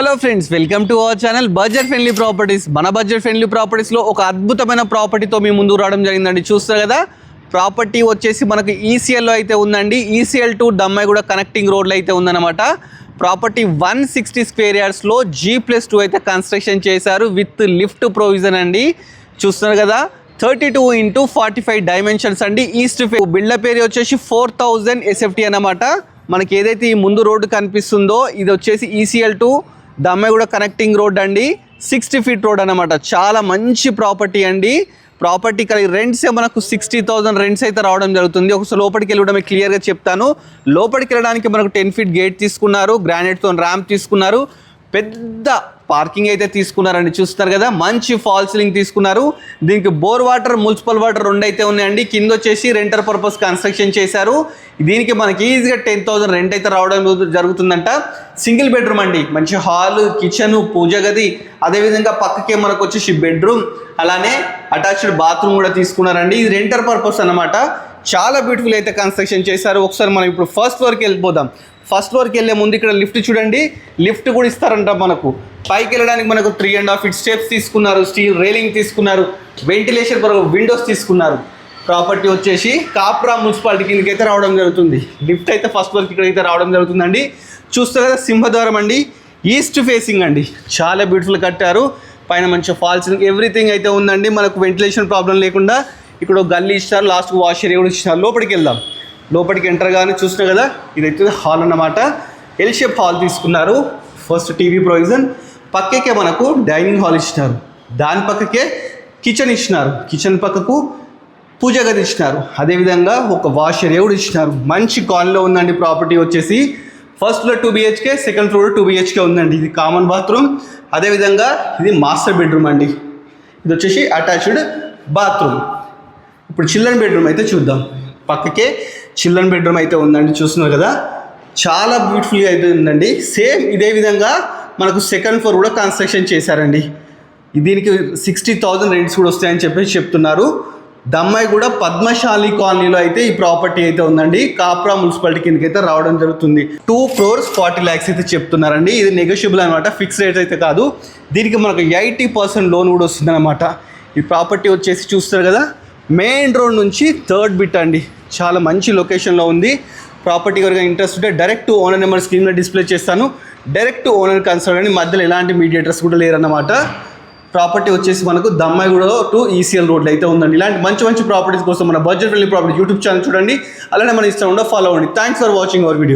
Hello friends, welcome to our channel budget friendly properties. మన budget friendly ప్రాపర్టీస్లో ఒక అద్భుతమైన ప్రాపర్టీతో మీ ముందు రావడం జరిగిందండి. చూస్తారు కదా, ప్రాపర్టీ వచ్చేసి మనకు ఈసీఎల్లో అయితే ఉందండి. ఈసీఎల్ టు దమ్మాయిగూడ కనెక్టింగ్ రోడ్లో అయితే ఉందన్నమాట. ప్రాపర్టీ 160 స్క్వేర్ యార్డ్స్లో G+2 అయితే కన్స్ట్రక్షన్ చేశారు విత్ లిఫ్ట్ ప్రొవిజన్ అండి. చూస్తున్నారు కదా, 32x45 డైమెన్షన్స్ అండి. ఈస్ట్ బిల్డప్ ఏరియా వచ్చేసి 4000 SFT అన్నమాట. మనకి ఏదైతే ఈ ముందు రోడ్డు కనిపిస్తుందో ఇది వచ్చేసి ECIL to Dammaiguda connecting road అండి. 60 ఫీట్ రోడ్ అనమాట. చాలా మంచి ప్రాపర్టీ అండి. ప్రాపర్టీ కలిగి రెంట్సే మనకు 60,000 రెంట్స్ అయితే రావడం జరుగుతుంది. ఒకసారి లోపలికి వెళ్ళడం క్లియర్గా చెప్తాను. లోపలికి వెళ్ళడానికి మనకు 10 ఫీట్ గేట్ తీసుకున్నారు, గ్రానైట్తో ర్యాంప్ తీసుకున్నారు, పెద్ద పార్కింగ్ అయితే తీసుకున్నారండి. చూస్తున్నారు కదా, మంచి ఫాల్ సీలింగ్ తీసుకున్నారు. దీనికి బోర్ వాటర్, మున్సిపల్ వాటర్ రెండు అయితే ఉన్నాయండి. కింద వచ్చేసి రెంటర్ పర్పస్ కన్స్ట్రక్షన్ చేశారు. దీనికి మనకి ఈజీగా 10,000 రెంట్ అయితే రావడం జరుగుతుందంట. సింగిల్ బెడ్రూమ్ అండి. మంచి హాల్, కిచెన్, పూజ గది, అదేవిధంగా పక్కకే మనకు వచ్చేసి బెడ్రూమ్, అలానే అటాచ్డ్ బాత్రూమ్ కూడా తీసుకున్నారండి. ఇది రెంటర్ పర్పస్ అనమాట. చాలా బ్యూటిఫుల్ అయితే కన్స్ట్రక్షన్ చేశారు. ఒకసారి మనం ఇప్పుడు ఫస్ట్ ఫ్లోర్కి వెళ్ళిపోదాం. ఫస్ట్ ఫ్లోర్కి వెళ్ళే ముందు ఇక్కడ లిఫ్ట్ చూడండి, లిఫ్ట్ కూడా ఇస్తారంట మనకు. పైకి వెళ్ళడానికి మనకు 3.5 ఫీట్ స్టెప్స్ తీసుకున్నారు, స్టీల్ రైలింగ్ తీసుకున్నారు, వెంటిలేషన్ కొరకు విండోస్ తీసుకున్నారు. ప్రాపర్టీ వచ్చేసి కాప్రా మున్సిపాలిటీ కిందకి అయితే రావడం జరుగుతుంది. లిఫ్ట్ అయితే ఫస్ట్ ఫ్లోర్కి ఇక్కడైతే రావడం జరుగుతుందండి. చూస్తారు కదా, సింహద్వారం అండి, ఈస్ట్ ఫేసింగ్ అండి. చాలా బ్యూటిఫుల్ కట్టారు. పైన మంచి ఫాల్ సీలింగ్ ఎవ్రీథింగ్ అయితే ఉందండి. మనకు వెంటిలేషన్ ప్రాబ్లం లేకుండా ఇక్కడ గల్లీ ఇస్తారు, లాస్ట్ వాష్ ఏరియా కూడా ఇచ్చినారు. లోపలికి వెళ్దాం. లోపలికి ఎంటర్ గానే చూసినా కదా, ఇదైతే హాల్ అన్నమాట. ఎల్ షేప్ హాల్ తీసుకున్నారు. ఫస్ట్ టీవీ ప్రొవిజన్, పక్కకే మనకు డైనింగ్ హాల్ ఇచ్చినారు, దాని పక్కకే కిచెన్ ఇచ్చినారు, కిచెన్ పక్కకు పూజ గది ఇచ్చినారు, అదేవిధంగా ఒక వాష్ ఏరియా కూడా ఇచ్చినారు. మంచి కాలనీలో ఉందండి ప్రాపర్టీ వచ్చేసి. First floor 2 BHK, second floor 2 BHK ఉందండి. ఇది కామన్ బాత్రూమ్, అదేవిధంగా ఇది మాస్టర్ బెడ్రూమ్ అండి. ఇది వచ్చేసి అటాచ్డ్ బాత్రూమ్. ఇప్పుడు చిల్డ్రన్ బెడ్రూమ్ అయితే చూద్దాం. పక్కకే చిల్డ్రన్ బెడ్రూమ్ అయితే ఉందండి. చూస్తున్నారు కదా, చాలా బ్యూటిఫుల్గా అయితే ఉందండి. సేమ్ ఇదే విధంగా మనకు సెకండ్ ఫ్లోర్ కూడా కన్స్ట్రక్షన్ చేశారండి. దీనికి 60,000 రెంట్స్ కూడా వస్తాయని చెప్పేసి చెప్తున్నారు. దమ్మాయిగూడ పద్మశాలి కాలనీలో అయితే ఈ ప్రాపర్టీ అయితే ఉందండి. కాప్రా మున్సిపాలిటీ కిందకి అయితే రావడం జరుగుతుంది. 2 crores 40 lakhs అయితే చెప్తున్నారండి. ఇది నెగోషియబుల్ అనమాట, ఫిక్స్ రేట్ అయితే కాదు. దీనికి మనకు 80% లోన్ కూడా వస్తుంది అనమాట. ఈ ప్రాపర్టీ వచ్చేసి చూస్తారు కదా, మెయిన్ రోడ్ నుంచి 3rd బిట్ అండి. చాలా మంచి లొకేషన్లో ఉంది. ప్రాపర్టీ కనుక ఇంట్రెస్ట్ ఉంటే డైరెక్ట్ ఓనర్ నెంబర్ స్క్రీన్లో డిస్ప్లే చేస్తాను. డైరెక్ట్ ఓనర్ కన్సల్ట్ అని, మధ్యలో ఎలాంటి మీడియేటర్స్ కూడా లేరన్నమాట. ప్రాపర్టీ వచ్చేసి మనకు దమ్మాయిగూడ టు ఈసీఎల్ రోడ్లో అయితే ఉందండి. ఇలాంటి మంచి మంచి ప్రాపర్టీస్ కోసం మన budget friendly property YouTube channel చూడండి. అలానే మన ఇన్స్టాగ్రామ్లో ఫాలో అవ్వండి. Thanks for watching our video.